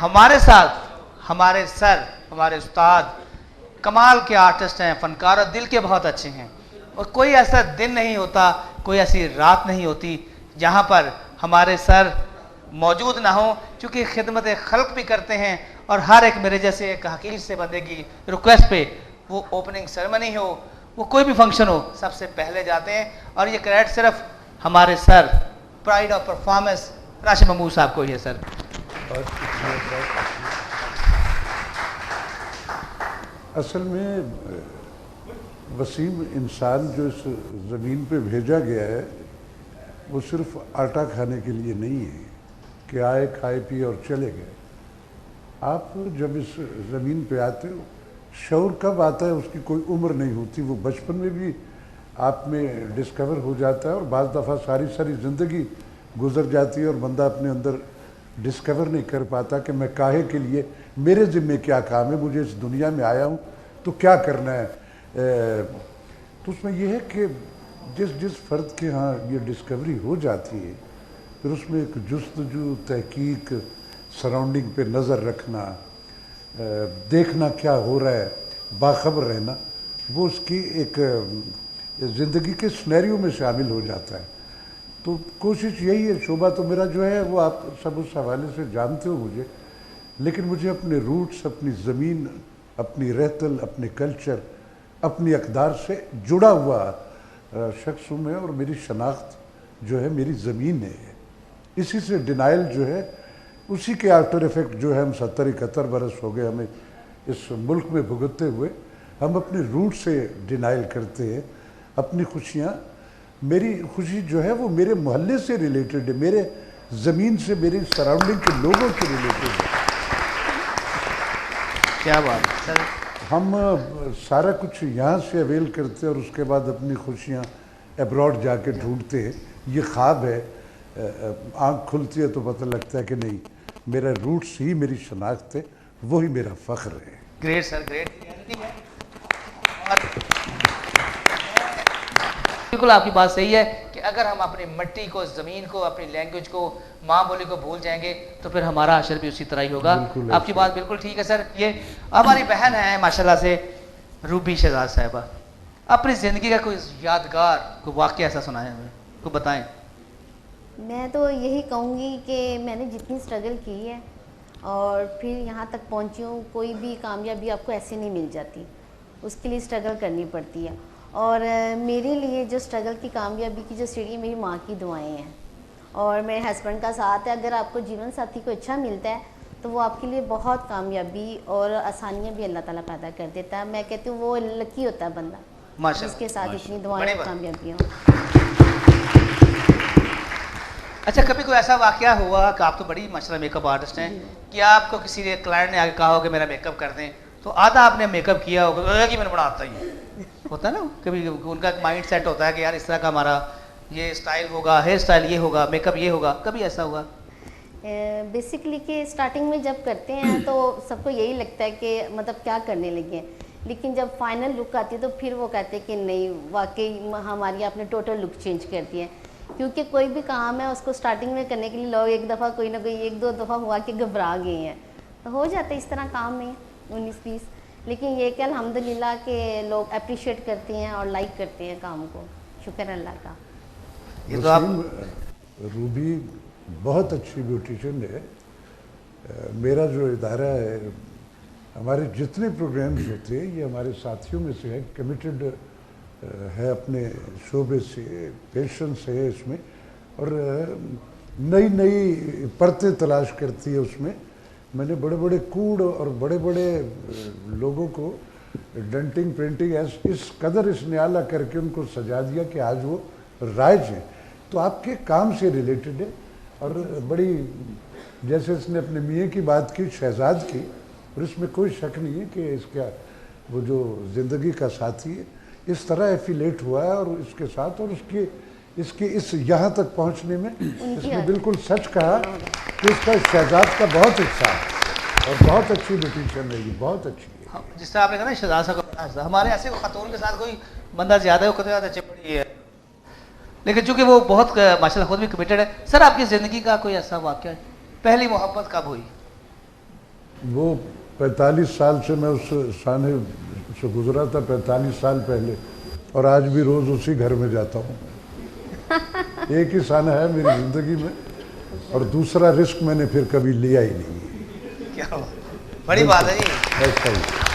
हमारे साथ हमारे सर, हमारे उस्ताद कमाल के आर्टिस्ट हैं, फनकार और दिल के बहुत अच्छे हैं। और कोई ऐसा दिन नहीं होता, कोई ऐसी रात नहीं होती जहाँ पर हमारे सर मौजूद ना हो, क्योंकि खिदमत खल्क भी करते हैं। और हर एक मेरे जैसे एक हकीर से बंदे की रिक्वेस्ट पे वो ओपनिंग सेरेमनी हो, वो कोई भी फंक्शन हो, सबसे पहले जाते हैं। और ये क्रेडिट सिर्फ हमारे sir pride of performance Rashid Mahmood sahab को ही है सर। असल में वसीम इंसान जो इस ज़मीन पे भेजा गया है वो सिर्फ आटा खाने के लिए नहीं है कि आए खाए पिए और चले गए। आप जब इस ज़मीन पे आते हो, शऊर कब आता है उसकी कोई उम्र नहीं होती, वो बचपन में भी आप में डिस्कवर हो जाता है और बाज़ दफ़ा सारी सारी ज़िंदगी गुजर जाती है और बंदा अपने अंदर डिस्कवर नहीं कर पाता कि मैं काहे के लिए, मेरे ज़िम्मे क्या काम है, मुझे इस दुनिया में आया हूँ तो क्या करना है। तो उसमें यह है कि जिस फ़र्द के यहाँ ये डिस्कवरी हो जाती है, फिर उसमें एक जुस्तजू, तहकीक, सराउंडिंग पे नज़र रखना, देखना क्या हो रहा है, बाखबर रहना, वो उसकी एक ज़िंदगी के सिनेरियो में शामिल हो जाता है। तो कोशिश यही है, शोभा तो मेरा जो है वो आप सब उस हवाले से जानते हो मुझे, लेकिन मुझे अपने रूट्स, अपनी ज़मीन, अपनी रहतल, अपने कल्चर, अपनी अक़दार से जुड़ा हुआ शख्स हूँ मैं। और मेरी शनाख्त जो है मेरी ज़मीन है, इसी से डिनाइल जो है उसी के आफ्टर इफ़ेक्ट जो है हम 70-71 बरस हो गए हमें इस मुल्क में भुगतते हुए, हम अपने रूट से डिनाइल करते हैं अपनी खुशियाँ। मेरी खुशी जो है वो मेरे मोहल्ले से रिलेटेड है, मेरे ज़मीन से, मेरी सराउंडिंग के लोगों से रिलेटेड है। क्या बात है सर। हम सारा कुछ यहाँ से अवेल करते हैं और उसके बाद अपनी खुशियाँ एब्रॉड जाके ढूंढते हैं। ये ख्वाब है, आँख खुलती है तो पता लगता है कि नहीं, मेरा रूट्स ही मेरी शनाख्त है, वही मेरा फ़ख्र है। Great sir, great. बिल्कुल आपकी बात सही है कि अगर हम अपनी मिट्टी को, ज़मीन को, अपनी लैंग्वेज को, माँ बोली को भूल जाएंगे तो फिर हमारा अशर भी उसी तरह ही होगा। आपकी बात बिल्कुल ठीक है सर। ये हमारी बहन है माशाल्लाह से रूबी शहजाद साहिबा, अपनी ज़िंदगी का कोई यादगार कोई वाक़या ऐसा सुनाए हमें, तो बताएं। मैं तो यही कहूँगी कि मैंने जितनी स्ट्रगल की है और फिर यहाँ तक पहुँची हूँ, कोई भी कामयाबी आपको ऐसे नहीं मिल जाती, उसके लिए स्ट्रगल करनी पड़ती है। और मेरे लिए जो स्ट्रगल की कामयाबी की जो सीढ़ी, मेरी माँ की दुआएं हैं और मेरे हस्बैंड का साथ है। अगर आपको जीवन साथी को अच्छा मिलता है तो वो आपके लिए बहुत कामयाबी और आसानियाँ भी अल्लाह ताला पैदा कर देता है। मैं कहती हूँ वो लकी होता है बंदा जिसके साथ इतनी दुआएं और कामयाबियाँ हों। अच्छा, कभी कोई ऐसा वाक़या हुआ कि आप तो बड़ी माशाल्लाह मेकअप आर्टिस्ट हैं कि आपको किसी ने क्लाइंट ने आगे कहा हो कि मेरा मेकअप कर दें, तो आधा आपने मेकअप किया होगा कि मैंने बड़ा आता ही होता है ना, कभी उनका माइंड सेट होता है कि यार इस तरह का हमारा ये स्टाइल होगा, हेयर स्टाइल ये होगा, मेकअप ये होगा, कभी ऐसा हुआ? बेसिकली कि स्टार्टिंग में जब करते हैं तो सबको यही लगता है कि मतलब क्या करने लगे हैं, लेकिन जब फाइनल लुक आती है तो फिर वो कहते हैं कि नहीं, वाकई हमारी आपने टोटल लुक चेंज कर दिया है। क्योंकि कोई भी काम है उसको स्टार्टिंग में करने के लिए लोग एक दफ़ा कोई ना कोई 1-2 दफ़ा हुआ कि घबरा गए हैं, तो हो जाता है इस तरह काम में 19-20। लेकिन ये कि अल्हम्दुलिल्लाह के लोग अप्रिशिएट करते हैं और लाइक करते हैं काम को, शुक्र अल्लाह का। ये तो आप रूबी बहुत अच्छी ब्यूटिशियन है। मेरा जो इदारा है, हमारे जितने प्रोग्राम्स होते हैं ये हमारे साथियों में से है, कमिटेड है अपने शोबे से, पेशेंस है इसमें और नई नई परतें तलाश करती है उसमें। मैंने बड़े बड़े कूड़ और बड़े बड़े लोगों को डेंटिंग पेंटिंग इस कदर इसने आला करके उनको सजा दिया कि आज वो राइज है। तो आपके काम से रिलेटेड है और बड़ी, जैसे इसने अपने मियाँ की बात की, शहजाद की, और इसमें कोई शक नहीं है कि इसका वो जो ज़िंदगी का साथी है इस तरह एफिलेट हुआ है और इसके साथ, और इसके इस यहाँ तक पहुँचने में इसने बिल्कुल सच कहा कि इसका शहजाद का बहुत हिस्सा है और बहुत अच्छी ब्यूटिशियन रहेगी, बहुत अच्छी है। जिस तरह आपने कहा ना शहजाद साहब, हमारे ऐसे खातून के साथ कोई बंदा ज़्यादा है, वो ज़्यादा चिपड़ी है, लेकिन चूँकि वो बहुत माशाल्लाह खुद भी कमिटेड है। सर, आपकी ज़िंदगी का कोई ऐसा वाक़या, पहली मोहब्बत कब हुई? वो 45 साल से मैं उस साने से गुजरा था, 45 साल पहले, और आज भी रोज़ उसी घर में जाता हूँ। एक ही साना है मेरी ज़िंदगी में, और दूसरा रिस्क मैंने फिर कभी लिया ही नहीं। क्या बड़ी बात है जी। ऐसा ही।